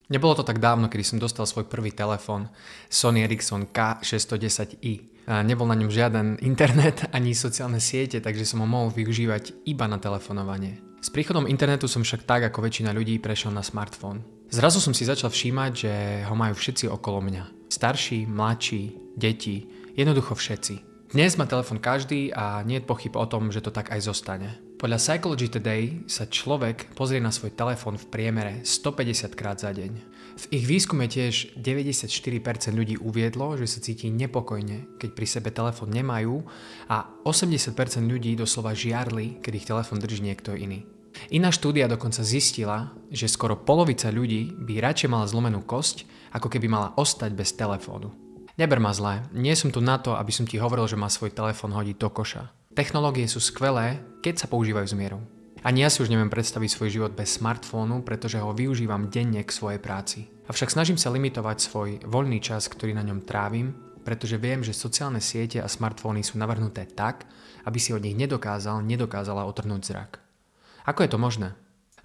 Nebolo to tak dávno, kedy som dostal svoj prvý telefón Sony Ericsson K610i. Nebol na ňom žiaden internet ani sociálne siete, takže som ho mohol využívať iba na telefonovanie. S príchodom internetu som však tak ako väčšina ľudí prešiel na smartfón. Zrazu som si začal všímať, že ho majú všetci okolo mňa. Starší, mladší, deti, jednoducho všetci. Dnes má telefón každý a nie je pochyb o tom, že to tak aj zostane. Podľa Psychology Today sa človek pozrie na svoj telefón v priemere 150 krát za deň. V ich výskume tiež 94% ľudí uviedlo, že sa cíti nepokojne, keď pri sebe telefón nemajú, a 80% ľudí doslova žiarli, keď ich telefón drží niekto iný. Iná štúdia dokonca zistila, že skoro polovica ľudí by radšej mala zlomenú kosť, ako keby mala ostať bez telefónu. Neber ma zle, nie som tu na to, aby som ti hovoril, že má svoj telefón hodiť do koša. Technológie sú skvelé, keď sa používajú s mierou. Ani ja si už neviem predstaviť svoj život bez smartfónu, pretože ho využívam denne k svojej práci. Avšak snažím sa limitovať svoj voľný čas, ktorý na ňom trávim, pretože viem, že sociálne siete a smartfóny sú navrhnuté tak, aby si od nich nedokázala otrhnúť zrak. Ako je to možné?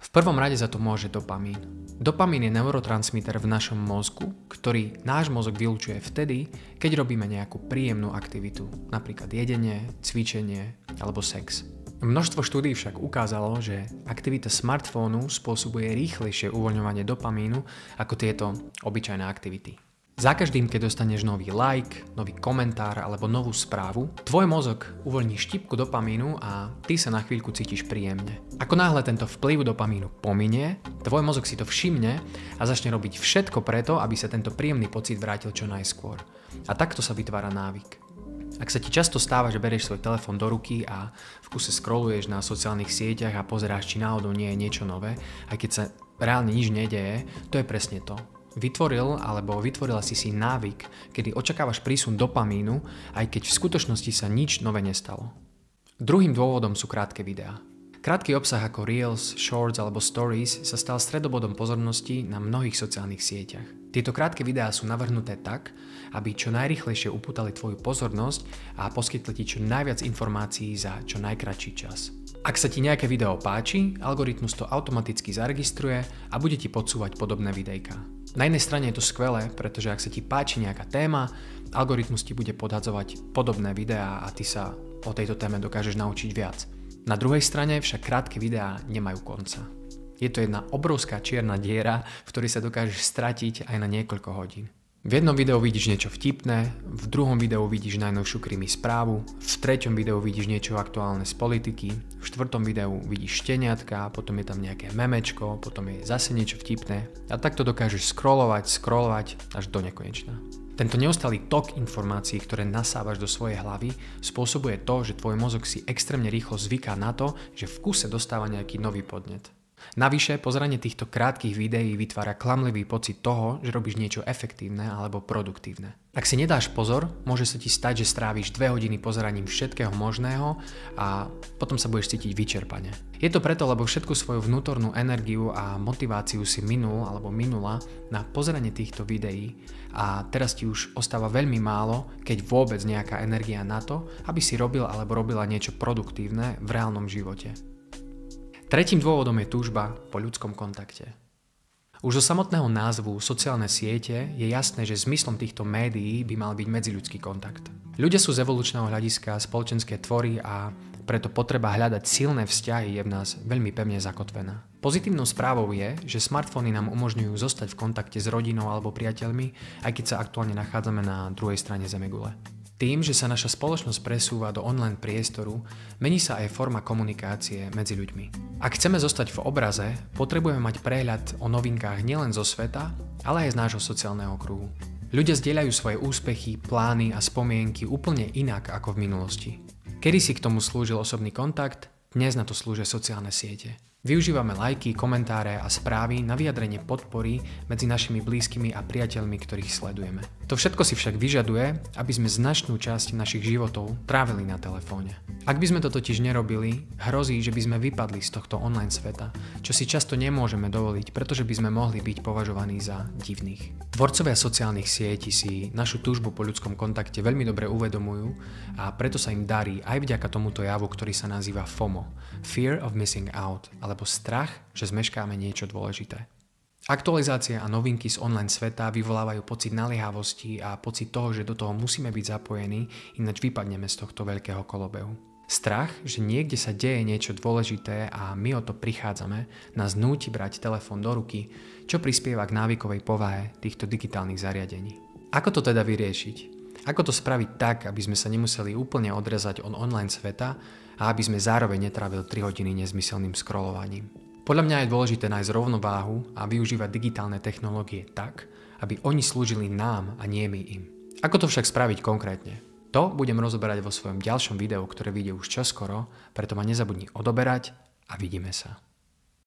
V prvom rade za to môže dopamín. Dopamín je neurotransmiter v našom mozgu, ktorý náš mozog vylučuje vtedy, keď robíme nejakú príjemnú aktivitu, napríklad jedenie, cvičenie alebo sex. Množstvo štúdií však ukázalo, že aktivita smartfónu spôsobuje rýchlejšie uvoľňovanie dopamínu ako tieto obyčajné aktivity. Za každým, keď dostaneš nový like, nový komentár alebo novú správu, tvoj mozog uvoľní štipku dopamínu a ty sa na chvíľku cítiš príjemne. Ako náhle tento vplyv dopamínu pominie, tvoj mozog si to všimne a začne robiť všetko preto, aby sa tento príjemný pocit vrátil čo najskôr. A takto sa vytvára návyk. Ak sa ti často stáva, že berieš svoj telefón do ruky a v kuse scrolluješ na sociálnych sieťach a pozeráš, či náhodou nie je niečo nové, aj keď sa reálne nič nedeje, to je presne to. Vytvorila si návyk, kedy očakávaš prísun dopamínu, aj keď v skutočnosti sa nič nové nestalo. Druhým dôvodom sú krátke videá. Krátky obsah ako Reels, Shorts alebo Stories sa stal stredobodom pozornosti na mnohých sociálnych sieťach. Tieto krátke videá sú navrhnuté tak, aby čo najrýchlejšie upútali tvoju pozornosť a poskytli ti čo najviac informácií za čo najkratší čas. Ak sa ti nejaké video páči, algoritmus to automaticky zaregistruje a bude ti podsúvať podobné videjká. Na jednej strane je to skvelé, pretože ak sa ti páči nejaká téma, algoritmus ti bude podhadzovať podobné videá a ty sa o tejto téme dokážeš naučiť viac. Na druhej strane však krátke videá nemajú konca. Je to jedna obrovská čierna diera, v ktorej sa dokážeš stratiť aj na niekoľko hodín. V jednom videu vidíš niečo vtipné, v druhom videu vidíš najnovšiu krimi správu, v treťom videu vidíš niečo aktuálne z politiky, v štvrtom videu vidíš šteniatka, potom je tam nejaké memečko, potom je zase niečo vtipné a takto dokážeš scrollovať až do nekonečna. Tento neustály tok informácií, ktoré nasávaš do svojej hlavy, spôsobuje to, že tvoj mozog si extrémne rýchlo zvyká na to, že v kuse dostáva nejaký nový podnet. Navyše, pozeranie týchto krátkych videí vytvára klamlivý pocit toho, že robíš niečo efektívne alebo produktívne. Ak si nedáš pozor, môže sa ti stať, že stráviš 2 hodiny pozeraním všetkého možného a potom sa budeš cítiť vyčerpane. Je to preto, lebo všetku svoju vnútornú energiu a motiváciu si minula na pozeranie týchto videí a teraz ti už ostáva veľmi málo, keď vôbec nejaká energia na to, aby si robil alebo robila niečo produktívne v reálnom živote. Tretím dôvodom je túžba po ľudskom kontakte. Už zo samotného názvu sociálne siete je jasné, že zmyslom týchto médií by mal byť medziľudský kontakt. Ľudia sú z evolučného hľadiska spoločenské tvory a preto potreba hľadať silné vzťahy je v nás veľmi pevne zakotvená. Pozitívnou správou je, že smartfóny nám umožňujú zostať v kontakte s rodinou alebo priateľmi, aj keď sa aktuálne nachádzame na druhej strane zemegule. Tým, že sa naša spoločnosť presúva do online priestoru, mení sa aj forma komunikácie medzi ľuďmi. Ak chceme zostať v obraze, potrebujeme mať prehľad o novinkách nielen zo sveta, ale aj z nášho sociálneho kruhu. Ľudia zdieľajú svoje úspechy, plány a spomienky úplne inak ako v minulosti. Kedysi k tomu slúžil osobný kontakt, dnes na to slúžia sociálne siete. Využívame lajky, komentáre a správy na vyjadrenie podpory medzi našimi blízkymi a priateľmi, ktorých sledujeme. To všetko si však vyžaduje, aby sme značnú časť našich životov trávili na telefóne. Ak by sme to totiž nerobili, hrozí, že by sme vypadli z tohto online sveta, čo si často nemôžeme dovoliť, pretože by sme mohli byť považovaní za divných. Tvorcovia sociálnych sietí si našu túžbu po ľudskom kontakte veľmi dobre uvedomujú a preto sa im darí aj vďaka tomuto javu, ktorý sa nazýva FOMO, Fear of Missing Out, alebo strach, že zmeškáme niečo dôležité. Aktualizácie a novinky z online sveta vyvolávajú pocit naliehavosti a pocit toho, že do toho musíme byť zapojení, ináč vypadneme z tohto veľkého kolobehu. Strach, že niekde sa deje niečo dôležité a my o to prichádzame, nás núti brať telefón do ruky, čo prispieva k návykovej povahe týchto digitálnych zariadení. Ako to teda vyriešiť? Ako to spraviť tak, aby sme sa nemuseli úplne odrezať od online sveta a aby sme zároveň netrávili 3 hodiny nezmyselným scrollovaním? Podľa mňa je dôležité nájsť rovnováhu a využívať digitálne technológie tak, aby oni slúžili nám a nie my im. Ako to však spraviť konkrétne? To budem rozoberať vo svojom ďalšom videu, ktoré vyjde už čoskoro, preto ma nezabudni odoberať a vidíme sa.